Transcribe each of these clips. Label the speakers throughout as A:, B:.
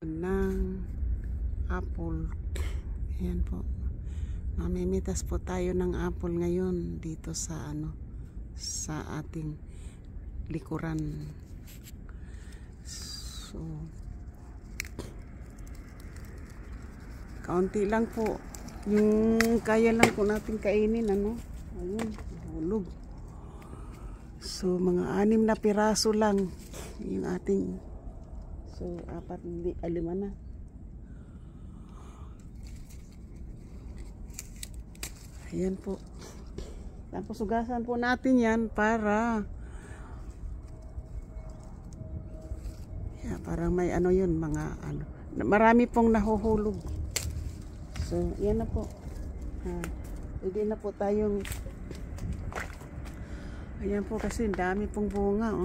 A: Ng apple. Ayan po. Mamimitas po tayo ng apple ngayon dito sa sa ating likuran. So kaunti lang po yung kaya lang po natin kainin ayun, hulog. So mga 6 na piraso lang yung ating, so 4 hindi 5 na. Ayan po. Tapos ugasan po natin yan para parang may yun, mga marami pong nahuhulog. So yan na po. Pwede na po tayong, ayan po kasi dami pong bunga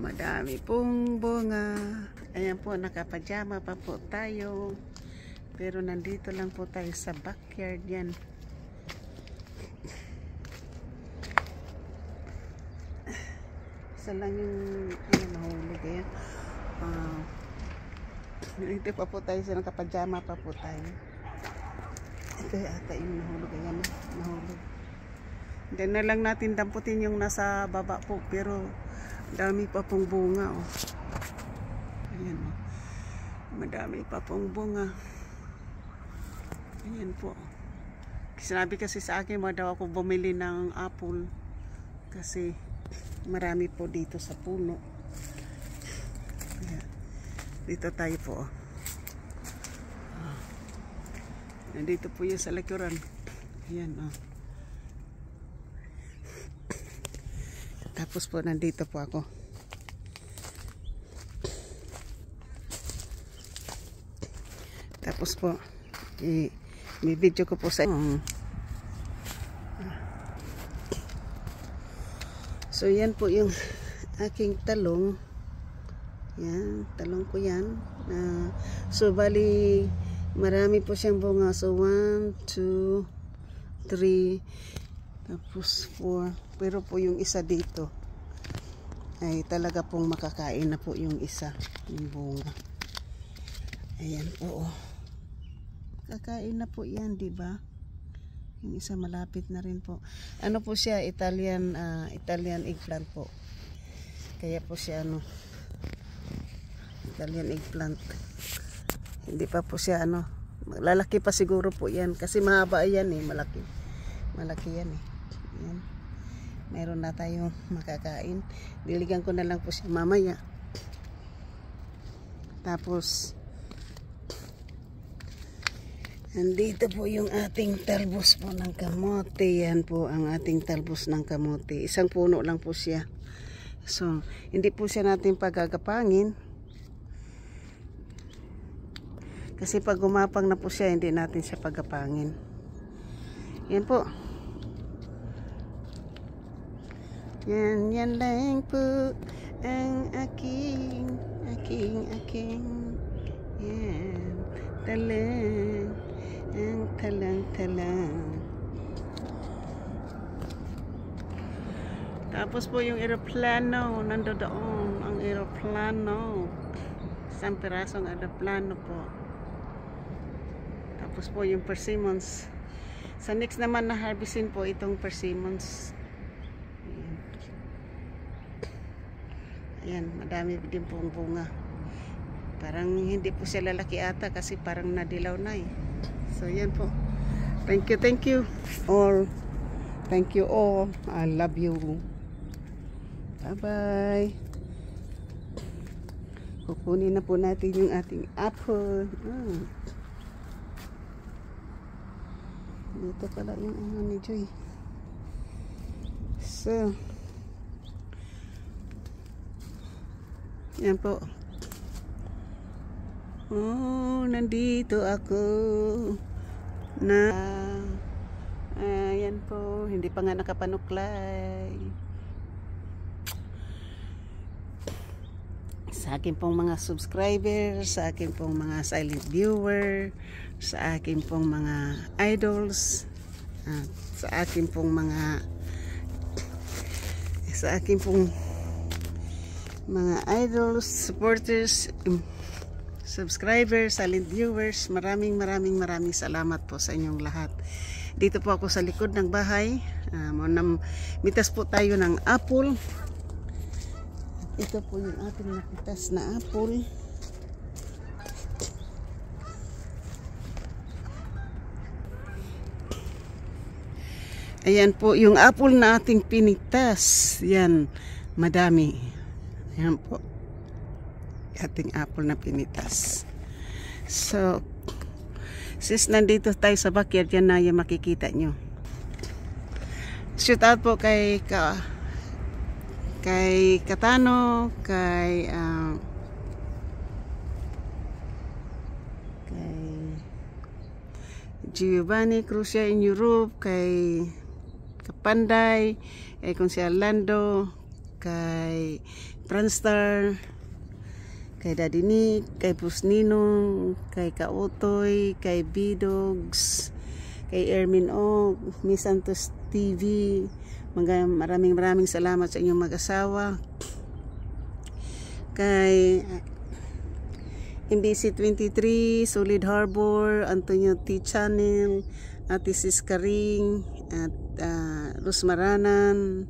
A: madami pong bunga. Ayan po, nakapajama pa po tayo. Pero nandito lang po tayo sa backyard yan. Isa lang yung nahulog. Ayan. Dito pa po tayo sa nakapajama pa po tayo. Ito ata yung nahulog. Ayan, nahulog. Hindi na lang natin damputin yung nasa baba po. Pero dami pa pong bunga. Ayan, madami pa pong bunga. Ayan po. Sinabi kasi sa akin, daw ako bumili ng apple kasi marami po dito sa puno. Ayan. Dito tayo po. Nandito po yung sa likuran. Ayan. Tapos po nandito po ako. Tapos po may video ko po sa so yan po yung aking talong. Yan, talong ko yan. So bali marami po siyang bunga. So 1, 2, 3, tapos 4. Pero po yung isa dito ay talaga pong makakain na po yung isa, yung bunga. Ayan po. Kakain na po yan, di ba? Yung isa malapit na rin po. Ano po siya, Italian eggplant po. Kaya po siya Italian eggplant. Hindi pa po siya lalaki pa siguro po yan kasi mahaba yan malaki. Malaki yan Yan. Meron na tayong makakain. Diligan ko na lang po siya mamaya. Tapos nandito po yung ating talbos po ng kamote. Yan po ang ating talbos ng kamote. Isang puno lang po siya. So, hindi po siya natin pagagapangin. Kasi pag gumapang na po siya, hindi natin siya pagapangin. Yan po. Yan lang po ang aking. Yan. Talang. Ang talang. Tapos po yung eroplano, nandoon ang eroplano. Isang pirasong eroplano po. Tapos po yung persimmons. Sa next naman na harvestin po itong persimmons. Ayan, madami din pong bunga. Parang hindi po siya lalaki ata kasi parang nadilaw na So yan po. Thank you all. Thank you all. I love you. Bye-bye. Kukunin na po natin yung ating apple. Dito pala yung ni Joy. So yan po. Nandito ako na ayan po, hindi pa nga nakapanuklay. Sa akin pong mga subscribers, sa akin pong mga silent viewer, sa akin pong mga idols, sa akin pong mga idols, supporters, subscribers, silent viewers, maraming salamat po sa inyong lahat. Dito po ako sa likod ng bahay. Mitas po tayo ng apple. Ito po yung ating napitas na apple. Ayan po yung apple na ating pinitas. Yan, madami. Ayan po. Ating apple na pinitas. So, sis nandito tayo sa backyard, yan na yung makikita nyo. Shout out po kay Katano, kay Giovanni Crucia in Europe, kay Kapanday, kay Consial Lando, kay Franstar, kay Daddy Nick, kay Pusninong, kay Kautoy, kay Bidogs, kay Ermin Og, Miss Santos TV. Maraming salamat sa inyong mag-asawa. Kay MBC 23, Solid Harbor, Antonio T. Channel, Ate Sis Karing, at Rosmaranan,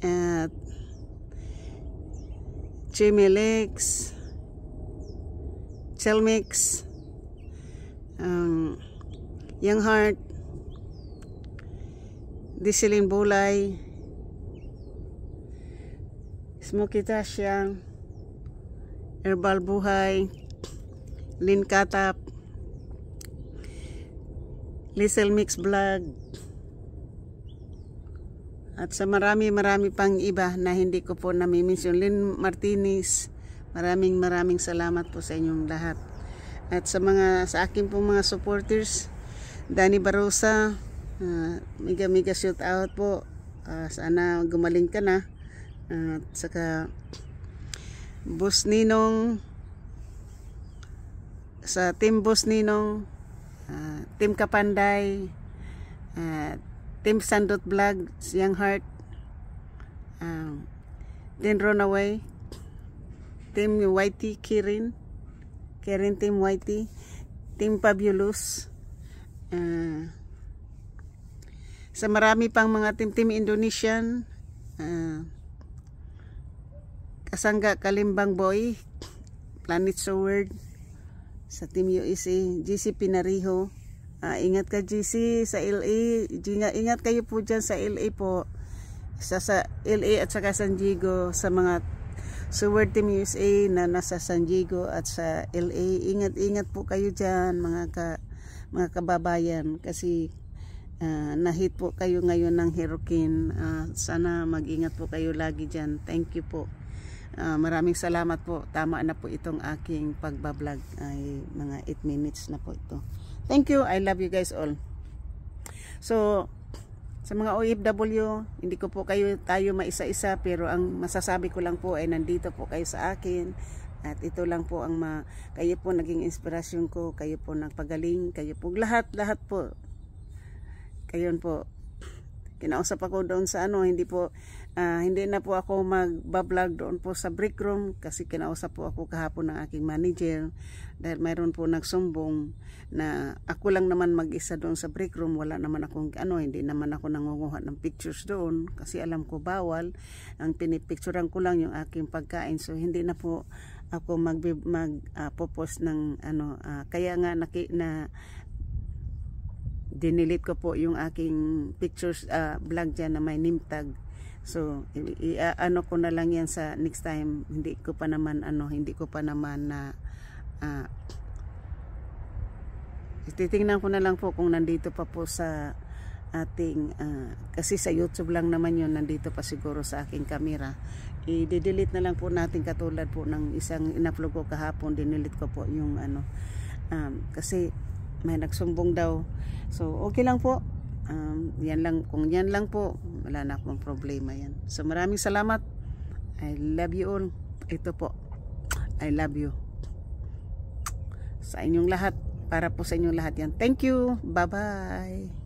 A: at Chemelex, Chelmix, Young Heart, Disilin Bulay, Smoky Tasha, Herbal Buhay, Lin Katap, Lisel Mix Vlog, at sa marami pang iba na hindi ko po nami-mention. Lynn Martinez, maraming salamat po sa inyong lahat. At sa akin po mga supporters, Danny Barosa, mega shout out po. Sana gumaling ka na. At saka Boss Ninong, sa Team Boss Ninong, Team Kapanday, Team Sandot Vlog, Young Heart, Team Runaway, Team YT Kirin Team YT, Team Fabulous, sa marami pang mga team Indonesian, Kasangga Kalimbang Boy, Planet Sword, sa Team USA, GC Pinariho. Ingat ka GC sa LA. Ingat kayo po dyan sa LA po. Sa LA at saka San Diego. Sa mga Sword Team USA na nasa San Diego at sa LA. Ingat po kayo dyan mga kababayan. Kasi nahit po kayo ngayon ng hurricane. Sana mag-ingat po kayo lagi dyan. Thank you po. Maraming salamat po. Tama na po itong aking pagbablog. Ay mga 8 minutes na po ito. Thank you. I love you guys all. So, sa mga OFW, hindi ko po tayo maisa-isa, pero ang masasabi ko lang po ay nandito po kayo sa akin. At ito lang po kayo po naging inspirasyon ko, kayo po nagpagaling, kayo po lahat po. Kayon po. Kinausap ako doon sa hindi na po ako magbablog doon po sa break room kasi kinausap po ako kahapon ng aking manager dahil mayroon po nagsumbong na ako lang naman mag-isa doon sa break room, wala naman akong hindi naman ako nangunguha ng pictures doon kasi alam ko bawal. Ang pinipicturean ko lang yung aking pagkain, so hindi na po ako mag-post ng kaya nga dinilit ko po yung aking pictures vlog dyan na may name tag. So ko na lang yan sa next time. Hindi ko pa naman na titingnan ko na lang po kung nandito pa po sa ating kasi sa YouTube lang naman yun, nandito pa siguro sa aking camera. I-delete na lang po natin katulad po ng isang in-upload ko kahapon. Dinilit ko po yung kasi may nagsumbong daw. So okay lang po. Yan lang, kung yan lang po, wala na akong problema yan. So maraming salamat. I love you all. Ito po, I love you sa inyong lahat, para po sa inyong lahat yan. Thank you. Bye bye.